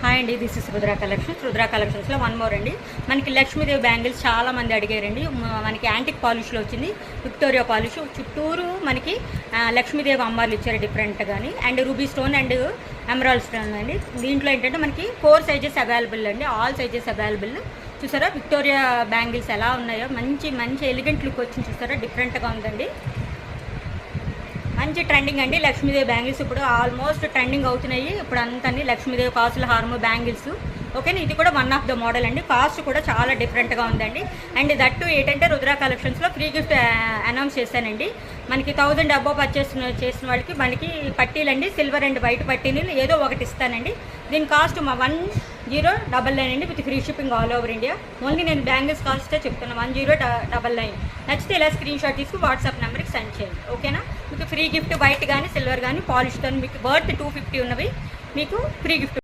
Hi అండి, this is Rudra కలెక్షన్స్లో one more అండి. మనకి లక్ష్మీదేవి బ్యాంగిల్స్ చాలా మంది అడిగారండి. మనకి యాంటిక్ పాలిష్లో వచ్చింది, విక్టోరియా పాలిష్ చుట్టూరు మనకి లక్ష్మీదేవి అమ్మార్లు ఇచ్చారు డిఫరెంట్ కానీ, and ruby stone and emerald stone అండి. దీంట్లో ఏంటంటే మనకి 4 సైజెస్ అవైలబుల్ అండి, ఆల్ సైజెస్ అవైలబుల్. చూసారా విక్టోరియా బ్యాంగిల్స్ ఎలా ఉన్నాయో, మంచి మంచి ఎలిగెంట్ లుక్ వచ్చింది. చూసారా డిఫరెంట్గా ఉందండి, మంచి ట్రెండింగ్ అండి. లక్ష్మీదేవి బ్యాంగిల్స్ ఇప్పుడు ఆల్మోస్ట్ ట్రెండింగ్ అవుతున్నాయి ఇప్పుడు అంతా. లక్ష్మీదేవి కాసుల హారము బ్యాంగిల్స్ ఓకేనా. ఇది కూడా వన్ ఆఫ్ ద మోడల్ అండి. కాస్ట్ కూడా చాలా డిఫరెంట్గా ఉందండి. అండ్ దట్టు ఏంటంటే రుద్రా కలెక్షన్స్లో ఫ్రీ గిఫ్ట్ అనౌన్స్ చేశానండి. మనకి 1000 అబోవ్ పర్చేస్ చేసిన వాళ్ళకి మనకి పట్టీలండి, సిల్వర్ అండ్ వైట్ పట్టీలు ఏదో ఒకటి ఇస్తానండి. దీని కాస్ట్ 1099 అండి, with free shipping all over India. Only నేను బ్యాంగిల్స్ కాస్టే చెప్తున్నాను, 1099. నచ్చితే ఇలా స్క్రీన్ షాట్ తీసుకు వాట్సాప్ నెంబర్కి సెండ్ చేయండి ఓకేనా. మీకు ఫ్రీ గిఫ్ట్ వైట్ కానీ సిల్వర్ కానీ పాలిష్తో మీకు వర్త్ 250 ఉన్నవి మీకు ఫ్రీ గిఫ్ట్.